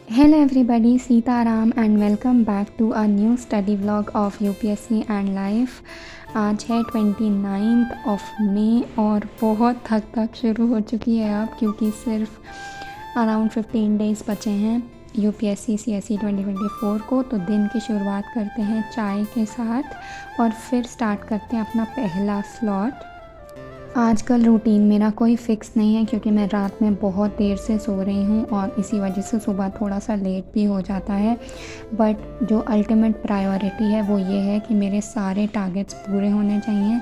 Hello everybody, Sitaram and welcome back to a new study vlog of UPSC and Life। आज है 29th of May और बहुत थक शुरू हो चुकी है अब, क्योंकि सिर्फ अराउंड 15 डेज़ बचे हैं UPSC CSE 2024 को। तो दिन की शुरुआत करते हैं चाय के साथ और फिर स्टार्ट करते हैं अपना पहला स्लॉट। आजकल रूटीन मेरा कोई फ़िक्स नहीं है, क्योंकि मैं रात में बहुत देर से सो रही हूँ और इसी वजह से सुबह थोड़ा सा लेट भी हो जाता है। बट जो अल्टीमेट प्रायोरिटी है वो ये है कि मेरे सारे टारगेट्स पूरे होने चाहिए,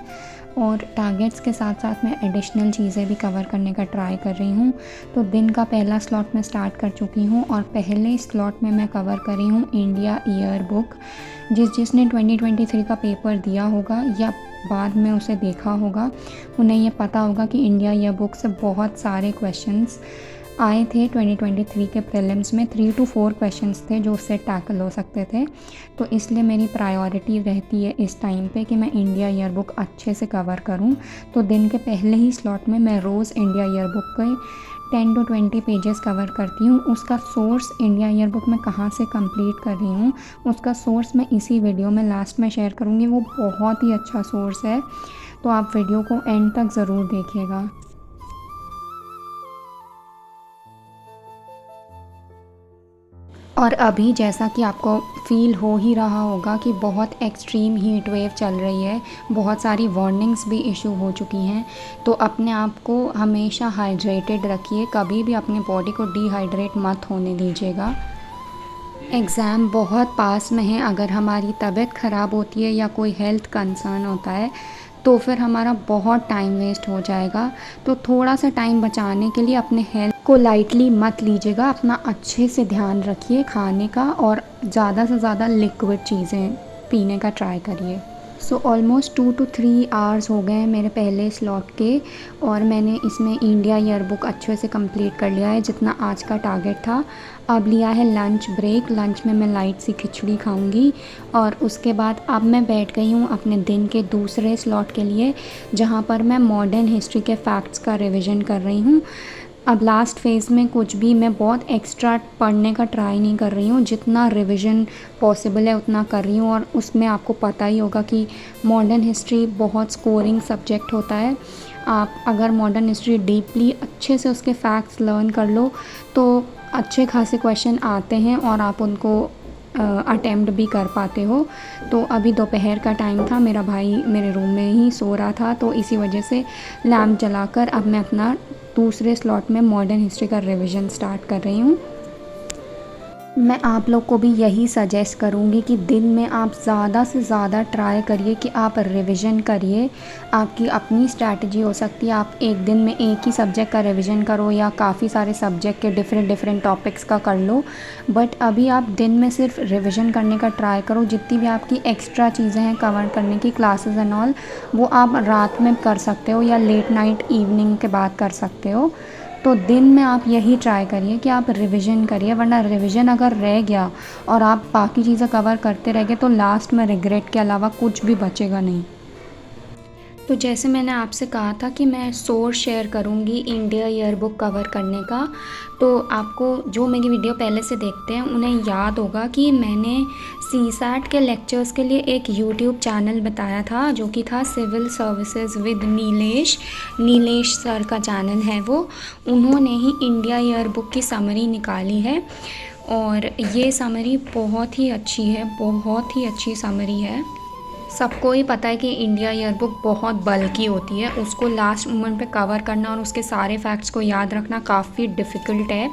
और टारगेट्स के साथ साथ मैं एडिशनल चीज़ें भी कवर करने का ट्राई कर रही हूँ। तो दिन का पहला स्लॉट मैं स्टार्ट कर चुकी हूँ और पहले स्लॉट में मैं कवर कर रही हूँ इंडिया ईयर बुक। जिसने 2023 का पेपर दिया होगा या बाद में उसे देखा होगा, उन्हें ये पता होगा कि इंडिया ईयर बुक से बहुत सारे क्वेश्चंस आए थे 2023 के प्रीलिम्स में। 3 to 4 क्वेश्चंस थे जो उससे टैकल हो सकते थे। तो इसलिए मेरी प्रायोरिटी रहती है इस टाइम पे कि मैं इंडिया ईयर बुक अच्छे से कवर करूं। तो दिन के पहले ही स्लॉट में मैं रोज़ इंडिया ईयर बुक के 10 to 20 पेजेस कवर करती हूँ। उसका सोर्स इंडिया ईयर बुक मैं कहाँ से कंप्लीट कर रही हूँ, उसका सोर्स मैं इसी वीडियो में लास्ट में शेयर करूँगी। वो बहुत ही अच्छा सोर्स है, तो आप वीडियो को एंड तक ज़रूर देखिएगा। और अभी जैसा कि आपको फ़ील हो ही रहा होगा कि बहुत एक्सट्रीम हीट वेव चल रही है, बहुत सारी वार्निंग्स भी इशू हो चुकी हैं। तो अपने आप को हमेशा हाइड्रेटेड रखिए, कभी भी अपनी बॉडी को डिहाइड्रेट मत होने दीजिएगा। एग्ज़ाम बहुत पास में है, अगर हमारी तबीयत ख़राब होती है या कोई हेल्थ कंसर्न होता है तो फिर हमारा बहुत टाइम वेस्ट हो जाएगा। तो थोड़ा सा टाइम बचाने के लिए अपने हेल्थ को लाइटली मत लीजिएगा, अपना अच्छे से ध्यान रखिए खाने का, और ज़्यादा से ज़्यादा लिक्विड चीज़ें पीने का ट्राई करिए। सो ऑलमोस्ट 2 to 3 आवर्स हो गए हैं मेरे पहले स्लॉट के, और मैंने इसमें इंडिया ईयर बुक अच्छे से कंप्लीट कर लिया है जितना आज का टारगेट था। अब लिया है लंच ब्रेक। लंच में मैं लाइट सी खिचड़ी खाऊंगी और उसके बाद अब मैं बैठ गई हूँ अपने दिन के दूसरे स्लॉट के लिए, जहाँ पर मैं मॉडर्न हिस्ट्री के फैक्ट्स का रिवीजन कर रही हूँ। अब लास्ट फेज़ में कुछ भी मैं बहुत एक्स्ट्रा पढ़ने का ट्राई नहीं कर रही हूँ, जितना रिवीजन पॉसिबल है उतना कर रही हूँ। और उसमें आपको पता ही होगा कि मॉडर्न हिस्ट्री बहुत स्कोरिंग सब्जेक्ट होता है। आप अगर मॉडर्न हिस्ट्री डीपली अच्छे से उसके फैक्ट्स लर्न कर लो तो अच्छे खासे क्वेश्चन आते हैं और आप उनको अटेम्प्ट भी कर पाते हो। तो अभी दोपहर का टाइम था, मेरा भाई मेरे रूम में ही सो रहा था, तो इसी वजह से लैम्प जलाकर अब मैं अपना दूसरे स्लॉट में मॉडर्न हिस्ट्री का रिवीजन स्टार्ट कर रही हूँ। मैं आप लोग को भी यही सजेस्ट करूँगी कि दिन में आप ज़्यादा से ज़्यादा ट्राई करिए कि आप रिवीजन करिए। आपकी अपनी स्ट्रैटेजी हो सकती है, आप एक दिन में एक ही सब्जेक्ट का रिवीजन करो या काफ़ी सारे सब्जेक्ट के डिफरेंट टॉपिक्स का कर लो। बट अभी आप दिन में सिर्फ रिवीजन करने का ट्राई करो। जितनी भी आपकी एक्स्ट्रा चीज़ें हैं कवर करने की, क्लासेस एंड ऑल, वो आप रात में कर सकते हो या लेट नाइट इवनिंग के बाद कर सकते हो। तो दिन में आप यही ट्राई करिए कि आप रिवीजन करिए, वरना रिवीजन अगर रह गया और आप बाकी चीज़ें कवर करते रह गए तो लास्ट में रिग्रेट के अलावा कुछ भी बचेगा नहीं। तो जैसे मैंने आपसे कहा था कि मैं सोर्स शेयर करूंगी इंडिया ईयर बुक कवर करने का, तो आपको जो मेरी वीडियो पहले से देखते हैं उन्हें याद होगा कि मैंने CSAT के लेक्चर्स के लिए एक यूट्यूब चैनल बताया था, जो कि था civil services with Nilesh sir का चैनल है वो। उन्होंने ही इंडिया ईयर बुक की समरी निकाली है और ये समरी बहुत ही अच्छी है, बहुत ही अच्छी समरी है। सबको ही पता है कि इंडिया ईयर बुक बहुत बल्कि होती है, उसको लास्ट मोमेंट पे कवर करना और उसके सारे फैक्ट्स को याद रखना काफ़ी डिफ़िकल्ट है।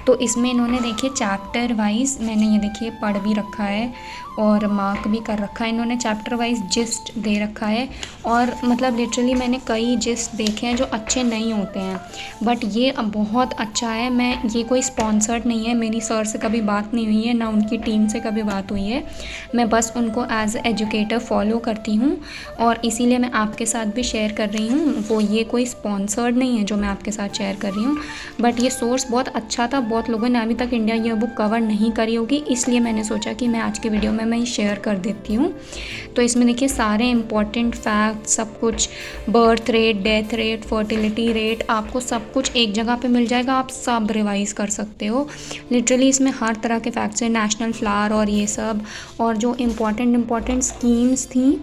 तो इसमें इन्होंने देखिए चैप्टर वाइज, मैंने ये देखिए पढ़ भी रखा है और मार्क भी कर रखा है। इन्होंने चैप्टर वाइज जिस्ट दे रखा है, और मतलब लिटरली मैंने कई जिस्ट देखे हैं जो अच्छे नहीं होते हैं, बट ये बहुत अच्छा है। मैं ये कोई स्पॉन्सर्ड नहीं है, मेरी सर से कभी बात नहीं हुई है, ना उनकी टीम से कभी बात हुई है। मैं बस उनको एज एजुकेटर फॉलो फॉलो करती हूँ और इसीलिए मैं आपके साथ भी शेयर कर रही हूँ। वो ये कोई स्पॉन्सर्ड नहीं है जो मैं आपके साथ शेयर कर रही हूँ, बट ये सोर्स बहुत अच्छा था। बहुत लोगों ने अभी तक इंडिया ईयर बुक कवर नहीं करी होगी, इसलिए मैंने सोचा कि मैं आज के वीडियो में मैं शेयर कर देती हूँ। तो इसमें देखिए सारे इंपॉर्टेंट फैक्ट, सब कुछ, birth rate, death rate, fertility rate, आपको सब कुछ एक जगह पे मिल जाएगा। आप सब रिवाइज़ कर सकते हो। लिटरली इसमें हर तरह के फैक्ट्स हैं, नेशनल फ्लावर और ये सब, और जो इम्पॉर्टेंट स्कीम्स थी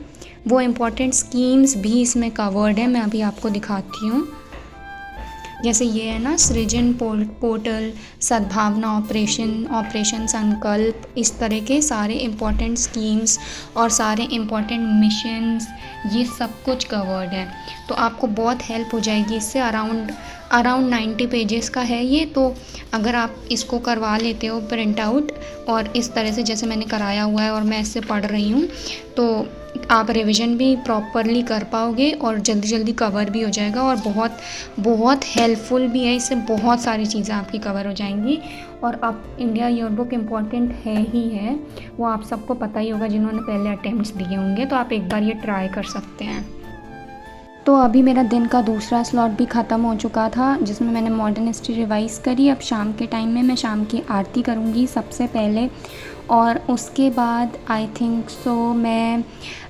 वो इम्पॉर्टेंट स्कीम्स भी इसमें कवर्ड है। मैं अभी आपको दिखाती हूँ। जैसे ये है ना, सृजन पोर्टल, सद्भावना ऑपरेशन संकल्प, इस तरह के सारे इम्पॉर्टेंट स्कीम्स और सारे इम्पॉर्टेंट मिशंस, ये सब कुछ कवर्ड है। तो आपको बहुत हेल्प हो जाएगी इससे। अराउंड 90 पेजेस का है ये। तो अगर आप इसको करवा लेते हो प्रिंट आउट और इस तरह से जैसे मैंने कराया हुआ है और मैं इससे पढ़ रही हूँ, तो आप रिवीजन भी प्रॉपरली कर पाओगे और जल्दी जल्दी कवर भी हो जाएगा। और बहुत बहुत हेल्पफुल भी है, इससे बहुत सारी चीज़ें आपकी कवर हो जाएंगी। और अब इंडिया ईयर बुक इम्पॉर्टेंट है ही है, वो आप सबको पता ही होगा जिन्होंने पहले अटेम्प्ट्स दिए होंगे। तो आप एक बार ये ट्राई कर सकते हैं। तो अभी मेरा दिन का दूसरा स्लॉट भी ख़त्म हो चुका था, जिसमें मैंने मॉडर्न हिस्ट्री रिवाइज़ करी। अब शाम के टाइम में मैं शाम की आरती करूँगी सबसे पहले, और उसके बाद आई थिंक सो मैं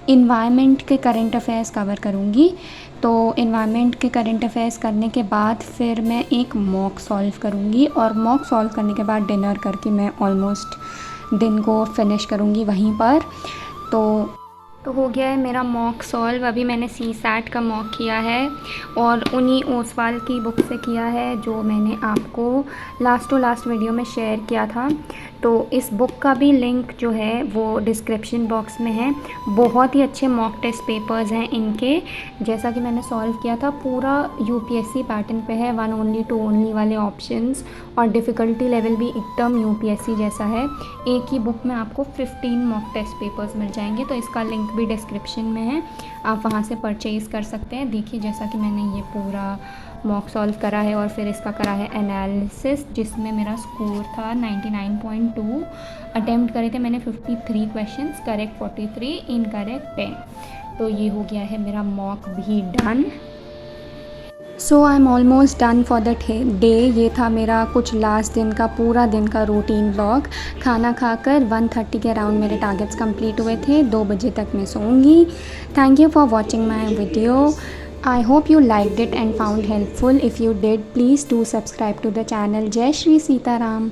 इन्वायरमेंट के करंट अफेयर्स कवर करूँगी। तो इन्वायरमेंट के करंट अफेयर्स करने के बाद फिर मैं एक मॉक सॉल्व करूँगी, और मॉक सॉल्व करने के बाद डिनर करके मैं ऑलमोस्ट दिन को फिनिश करूँगी वहीं पर। तो हो गया है मेरा मॉक सॉल्व। अभी मैंने CSAT का मॉक किया है और उन्हीं ओसवाल की बुक से किया है जो मैंने आपको लास्ट टू लास्ट वीडियो में शेयर किया था। तो इस बुक का भी लिंक जो है वो डिस्क्रिप्शन बॉक्स में है। बहुत ही अच्छे मॉक टेस्ट पेपर्स हैं इनके। जैसा कि मैंने सॉल्व किया था, पूरा UPSC पैटर्न पे है, 1 ओनली 2 ओनली वाले ऑप्शंस, और डिफ़िकल्टी लेवल भी एकदम UPSC जैसा है। एक ही बुक में आपको 15 मॉक टेस्ट पेपर्स मिल जाएंगे। तो इसका लिंक भी डिस्क्रिप्शन में है, आप वहाँ से परचेज़ कर सकते हैं। देखिए जैसा कि मैंने ये पूरा मॉक सॉल्व करा है और फिर इसका करा है एनालिसिस, जिसमें मेरा स्कोर था 99.2। अटेम्प्ट करे थे मैंने 53 क्वेश्चंस, करेक्ट 43, इनकरेक्ट 10। तो ये हो गया है मेरा मॉक भी done. So I am almost done for the day. ये था मेरा कुछ लास्ट दिन का, पूरा दिन का रूटीन व्लॉग। खाना खाकर 1:30 के अराउंड मेरे टारगेट्स कंप्लीट हुए थे। 2 बजे तक मैं सोऊंगी। Thank you for watching my video. I hope you liked it and found helpful. If you did, please do subscribe to the channel. Jai Shri Sitaram.